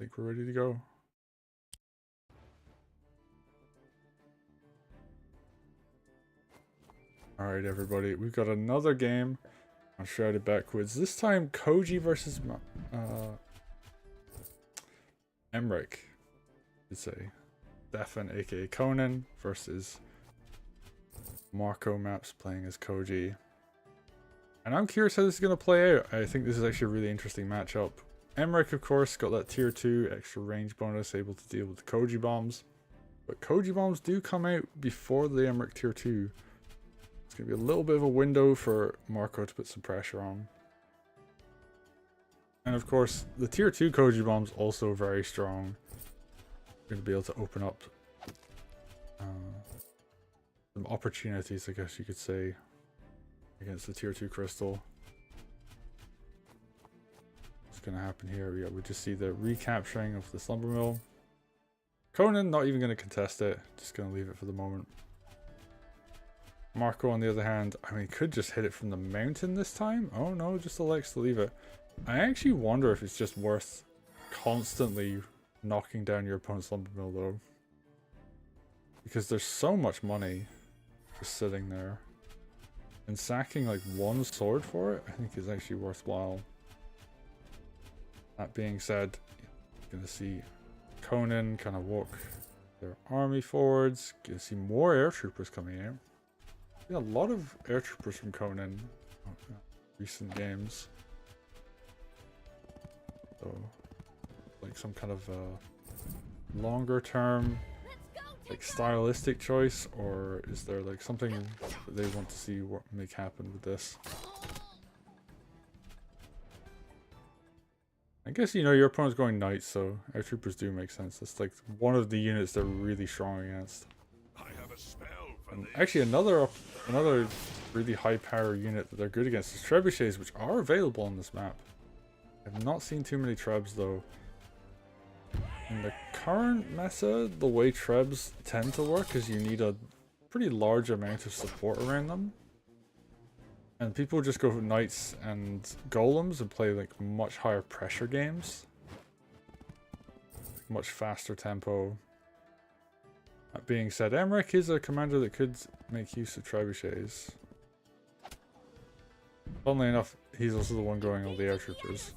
think we're ready to go. Alright everybody, we've got another game on Shrouded Backwoods. This time Koji versus Emeric, you'd say. Stefan aka Conen versus Marcomapps playing as Koji. And I'm curious how this is going to play out. I think this is actually a really interesting matchup. Emeric, of course, got that tier 2 extra range bonus, able to deal with the Koji bombs. But Koji bombs do come out before the Emeric tier 2. It's going to be a little bit of a window for Marco to put some pressure on. And of course, the tier 2 Koji bombs also very strong. Going to be able to open up some opportunities, I guess you could say, against the tier 2 crystal. What's going to happen here? Yeah, we just see the recapturing of the slumber mill. Conen not even going to contest it, just going to leave it for the moment. Marco, on the other hand, I mean, could just hit it from the mountain this time. Oh no, just elects to leave it. I actually wonder if it's just worth constantly knocking down your opponent's slumber mill though, because there's so much money just sitting there, and sacking like one sword for it I think is actually worthwhile. That being said, you're gonna see Conen kind of walk their army forwards. Gonna see more air troopers coming out. A lot of air troopers from Conen recent games, so like some kind of longer term like stylistic choice, or is there like something that they want to see what make happen with this? I guess, you know, your opponent's going knights, so air troopers do make sense. It's like one of the units they're really strong against. And actually another really high power unit that they're good against is trebuchets, which are available on this map. I've not seen too many trebs though. In the current meta, the way trebs tend to work is you need a pretty large amount of support around them. And people just go for knights and golems and play like much higher pressure games. Much faster tempo. That being said, Emeric is a commander that could make use of trebuchets. Funnily enough, he's also the one going all the air troopers.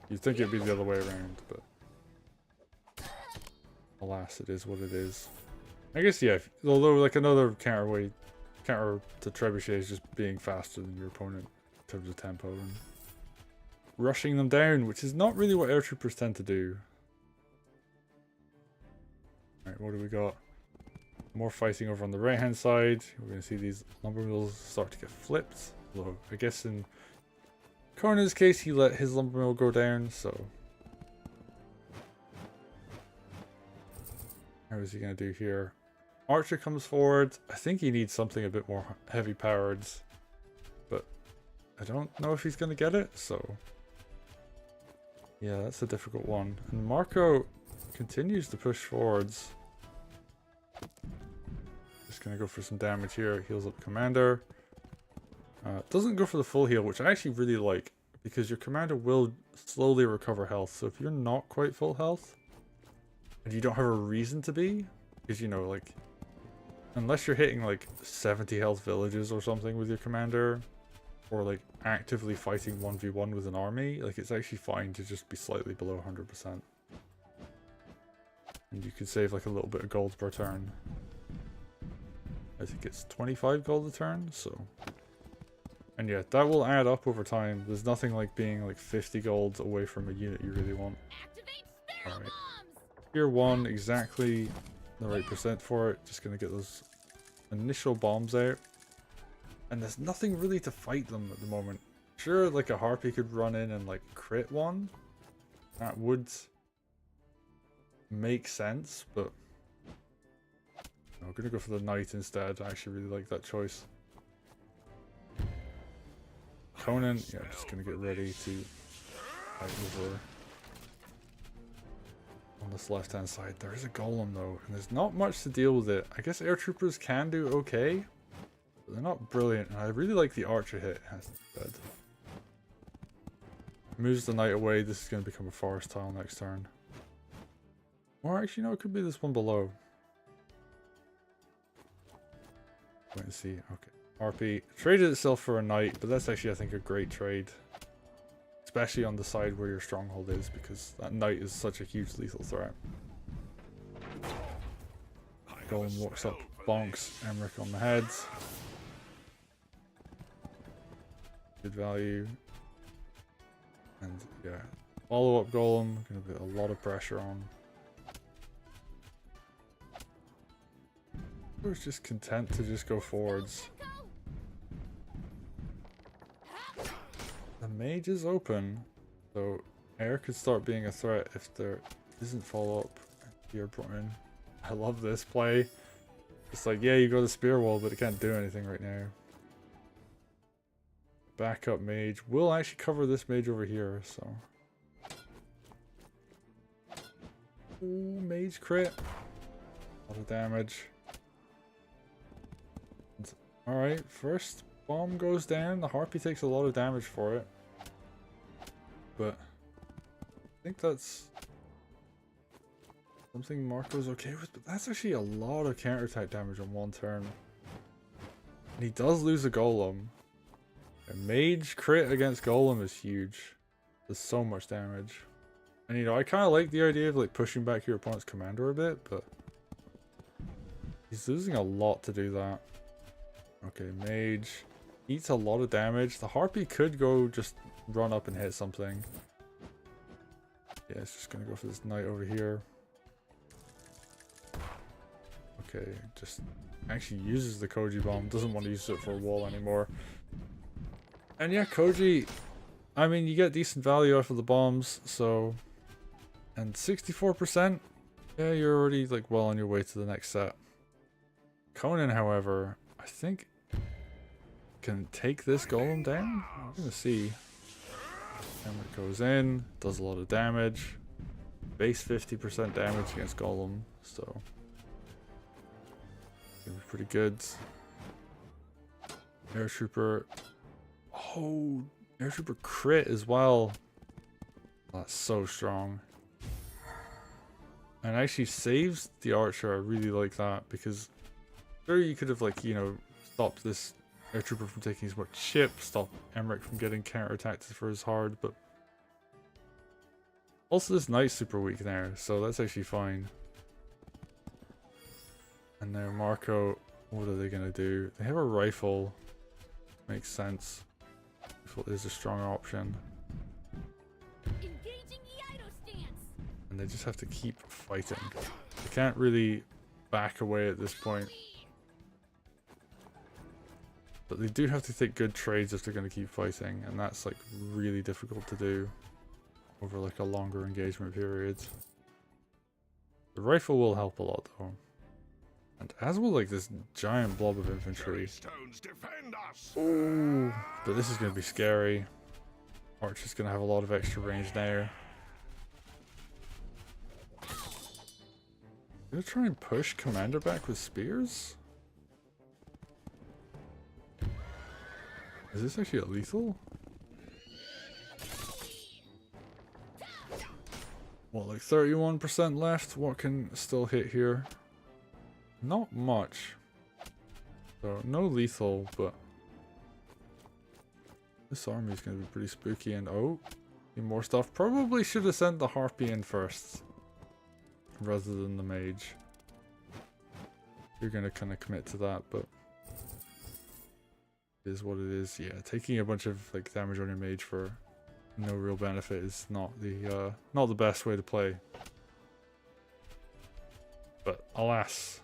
You'd think it'd be the other way around, but alas, it is what it is. I guess, yeah, although like another counter to trebuchet is just being faster than your opponent in terms of tempo and rushing them down, which is not really what air troopers tend to do. Alright, what do we got? More fighting over on the right hand side. We're going to see these lumber mills start to get flipped. Although, I guess in Conen's case, he let his lumber mill go down, so... How is he going to do here? Archer comes forward. I think he needs something a bit more heavy powered, but I don't know if he's going to get it, so... Yeah, that's a difficult one. And Marco continues to push forwards. Just gonna go for some damage here. Heals up commander. Doesn't go for the full heal, which I actually really like, because your commander will slowly recover health. So if you're not quite full health and you don't have a reason to be, because, you know, like, unless you're hitting like 70 health villages or something with your commander, or like actively fighting 1v1 with an army, like it's actually fine to just be slightly below 100%. And you could save like a little bit of gold per turn. I think it's 25 gold a turn, so... And yeah, that will add up over time. There's nothing like being like 50 gold away from a unit you really want. Alright. Tier 1, exactly the right percent for it. Just gonna get those initial bombs out. And there's nothing really to fight them at the moment. Sure, like a harpy could run in and like crit one. That would make sense, but I'm gonna go for the knight instead. I actually really like that choice. Conen, yeah, just gonna get ready to fight over on this left hand side. There is a golem though, and there's not much to deal with it. I guess air troopers can do okay, but they're not brilliant, and I really like the archer hit instead. Moves the knight away. This is going to become a forest tile next turn. Or actually, no, it could be this one below. Wait and see. Okay. RP traded itself for a knight, but that's actually, I think, a great trade. Especially on the side where your stronghold is, because that knight is such a huge lethal threat. Golem walks up, bonks Emeric on the head. Good value. And yeah, follow up Golem, gonna put a lot of pressure on. I was just content to just go forwards. The mage is open, so air could start being a threat if there isn't follow up here brought in. I love this play. It's like, yeah, you go to spear wall, but it can't do anything right now. Backup mage. We'll actually cover this mage over here, so. Ooh, mage crit. A lot of damage. Alright, first bomb goes down. The harpy takes a lot of damage for it. But I think that's something Marco's okay with, but that's actually a lot of counterattack damage on one turn. And he does lose a golem. A mage crit against golem is huge. Does so much damage. And you know, I kind of like the idea of like pushing back your opponent's commander a bit, but he's losing a lot to do that. Okay, mage eats a lot of damage. The harpy could go just run up and hit something. Yeah, it's just gonna go for this knight over here. Okay, just actually uses the Koji bomb. Doesn't want to use it for a wall anymore. And yeah, Koji, I mean, you get decent value off of the bombs, so. And 64%, yeah, you're already like well on your way to the next set. Conen, however, I think can take this golem down. I'm gonna see. Emeric goes in, does a lot of damage. Base 50% damage against golem, so gonna be pretty good. Air Trooper. Oh, Air Trooper crit as well. That's so strong. And actually saves the archer. I really like that, because sure you could have, like, you know, stopped this Air Trooper from taking as much chip, stop Emeric from getting counterattacked for his hard, but also this knight's super weak there, so that's actually fine. And now Marco, what are they gonna do? They have a rifle. Makes sense. Rifle is a strong option. And they just have to keep fighting. They can't really back away at this point. But they do have to take good trades if they're going to keep fighting, and that's like really difficult to do over like a longer engagement period. The rifle will help a lot though. And as will like this giant blob of infantry. Ooh, but this is going to be scary. Archer's going to have a lot of extra range now. Gonna try and push Commander back with spears? Is this actually a lethal? What, like 31% left? What can still hit here? Not much. So, no lethal, but this army is going to be pretty spooky. And oh, need more stuff. Probably should have sent the harpy in first rather than the mage. You're going to kind of commit to that, but it is what it is. Yeah, taking a bunch of like damage on your mage for no real benefit is not the best way to play. But alas,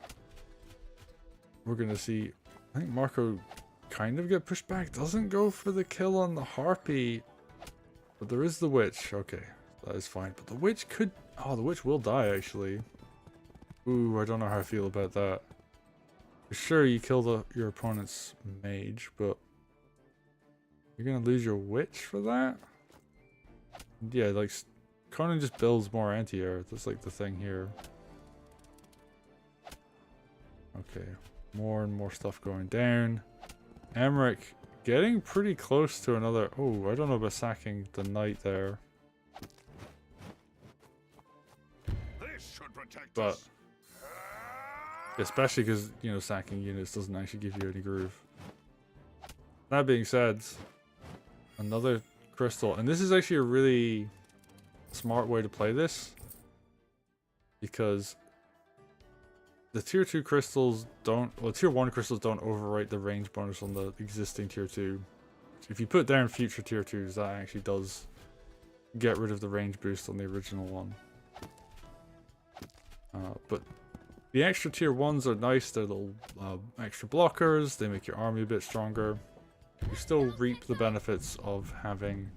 we're gonna see. I think Marco kind of get pushed back. Doesn't go for the kill on the harpy, but there is the witch. Okay, that is fine. But the witch could. Oh, the witch will die actually. Ooh, I don't know how I feel about that. For sure, you kill your opponent's mage, but you're gonna lose your witch for that? Yeah, like Conen just builds more anti-air. That's like the thing here. Okay, more and more stuff going down. Emeric getting pretty close to another... Oh, I don't know about sacking the knight there. This should protect But... us. Especially because, you know, sacking units doesn't actually give you any groove. That being said, another crystal. And this is actually a really smart way to play this. Because the tier 2 crystals don't... Well, tier 1 crystals don't overwrite the range bonus on the existing tier 2. So if you put down future tier 2s, that actually does get rid of the range boost on the original one. But the extra tier 1s are nice. They're little extra blockers. They make your army a bit stronger. You still reap the benefits of having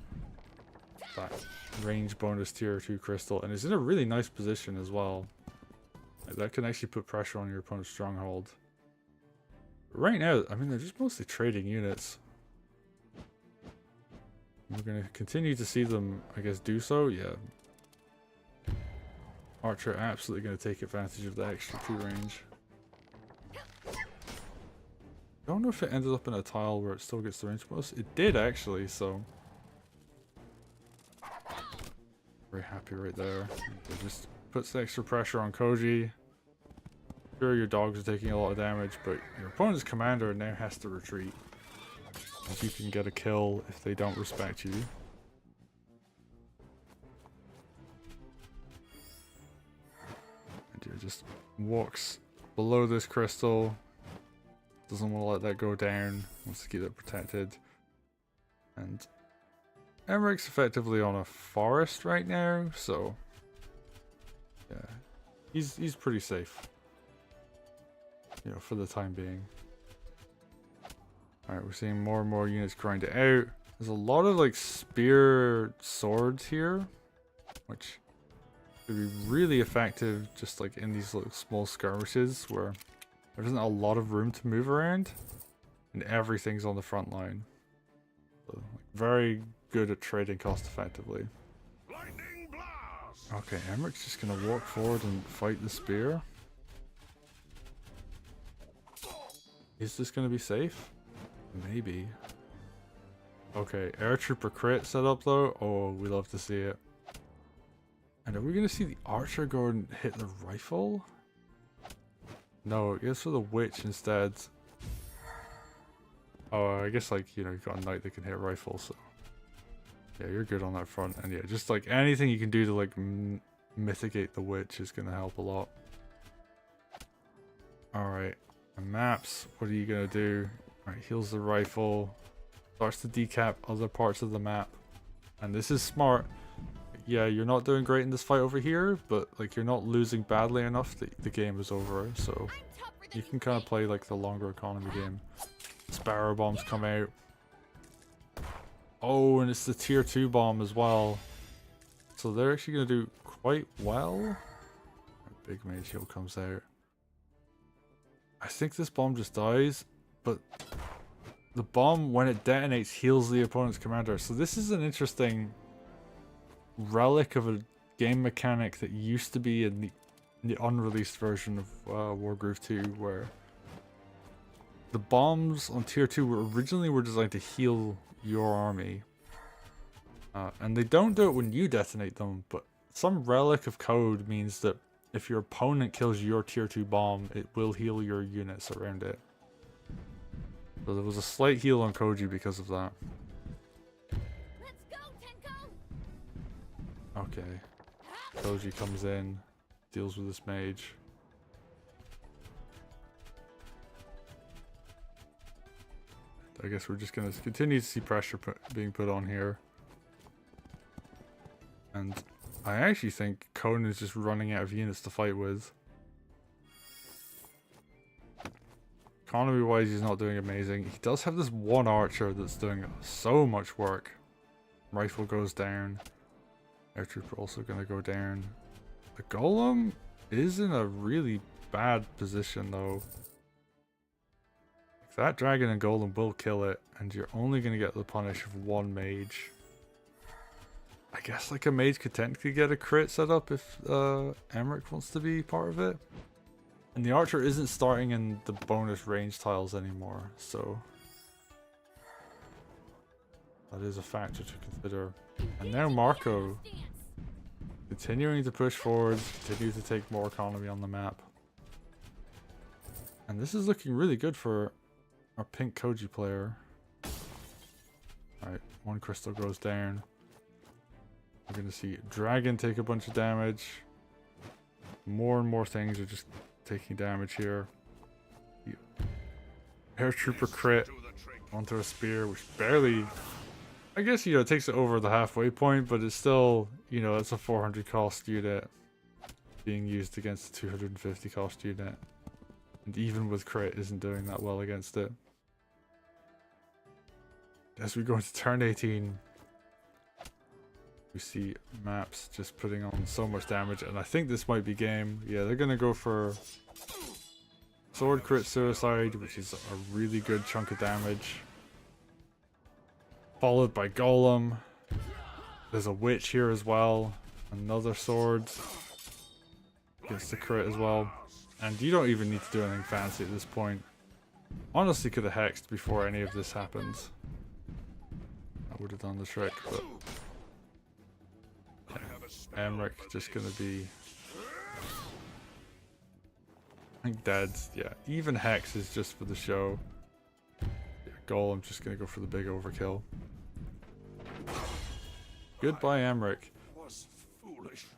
that range bonus tier 2 crystal. And it's in a really nice position as well. That can actually put pressure on your opponent's stronghold. But right now, I mean, they're just mostly trading units. We're going to continue to see them, I guess, do so. Yeah. Archer absolutely going to take advantage of the extra 2 range. I don't know if it ended up in a tile where it still gets the range bonus. It did actually, so... Very happy right there. It just puts the extra pressure on Koji. Sure, your dogs are taking a lot of damage, but your opponent's commander now has to retreat. If you can get a kill if they don't respect you. And just walks below this crystal. Doesn't want to let that go down. Wants to keep it protected. And Emeric's effectively on a forest right now, so yeah, he's pretty safe, you know, for the time being. All right, we're seeing more and more units grind it out. There's a lot of like spear swords here, which could be really effective just like in these little small skirmishes where there isn't a lot of room to move around and everything's on the front line. So, like, very good at trading cost effectively. Lightning blast. Okay, Emeric's just gonna walk forward and fight the spear. Is this gonna be safe? Maybe. Okay, air trooper crit set up though. Oh, we love to see it. And are we gonna see the archer go and hit the rifle? No, it goes for the witch instead. Oh, I guess like, you know, you've got a knight that can hit rifles, so yeah, you're good on that front. And yeah, just like anything you can do to like mitigate the witch is gonna help a lot. Alright, and maps, what are you gonna do? Alright, heals the rifle, starts to decap other parts of the map. And this is smart. Yeah, you're not doing great in this fight over here, but like you're not losing badly enough that the game is over, so you can kind of play like the longer economy game. Sparrow bombs come out. Oh, and it's the tier 2 bomb as well. So they're actually going to do quite well. Big mage heal comes out. I think this bomb just dies, but the bomb, when it detonates, heals the opponent's commander. So this is an interesting relic of a game mechanic that used to be in the unreleased version of Wargroove 2, where the bombs on tier 2 were originally designed to heal your army. And they don't do it when you detonate them, but some relic of code means that if your opponent kills your tier 2 bomb, it will heal your units around it. So there was a slight heal on Koji because of that. Let's go, Tenko! Okay. Koji comes in, deals with this mage. I guess we're just going to continue to see pressure being put on here. And I actually think Conen is just running out of units to fight with. Economy wise, he's not doing amazing. He does have this one archer that's doing so much work. Rifle goes down. Air trooper also going to go down. The golem is in a really bad position though. That dragon and golem will kill it, and you're only going to get the punish of one mage. I guess like a mage could technically get a crit set up if Emeric wants to be part of it. And the archer isn't starting in the bonus range tiles anymore, so That is a factor to consider. And now Marco, continuing to push forwards, continue to take more economy on the map. And this is looking really good for our pink Koji player. Alright, one crystal goes down. We're going to see Dragon take a bunch of damage. More and more things are just taking damage here. The Air Trooper crit onto a spear, which barely... I guess, you know, it takes it over the halfway point, but it's still, you know, it's a 400 cost unit being used against a 250 cost unit. And even with crit, isn't doing that well against it. As we go into turn 18, we see Maps just putting on so much damage, and I think this might be game. Yeah, they're gonna go for Sword Crit Suicide, which is a really good chunk of damage. Followed by Golem. There's a Witch here as well. Another sword. Gets the crit as well. And you don't even need to do anything fancy at this point. Honestly could have hexed before any of this happens. That would have done the trick, but... yeah. Emeric just gonna be... I think dead. Yeah, even hex is just for the show. Yeah, Golem just gonna go for the big overkill. Goodbye, Emeric.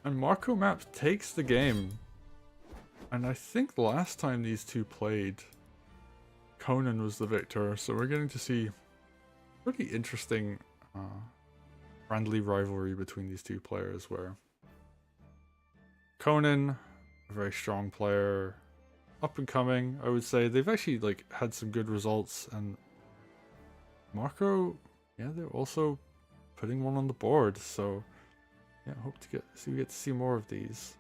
And Marcomapps takes the game. And I think the last time these two played, Conen was the victor. So we're getting to see pretty interesting friendly rivalry between these two players, where Conen, a very strong player, up and coming, I would say. They've actually like had some good results, and Marco, yeah, they're also putting one on the board. So yeah, hope to get to see more of these.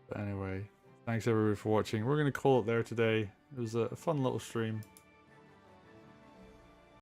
But anyway, thanks everybody for watching. We're gonna call it there today. It was a fun little stream.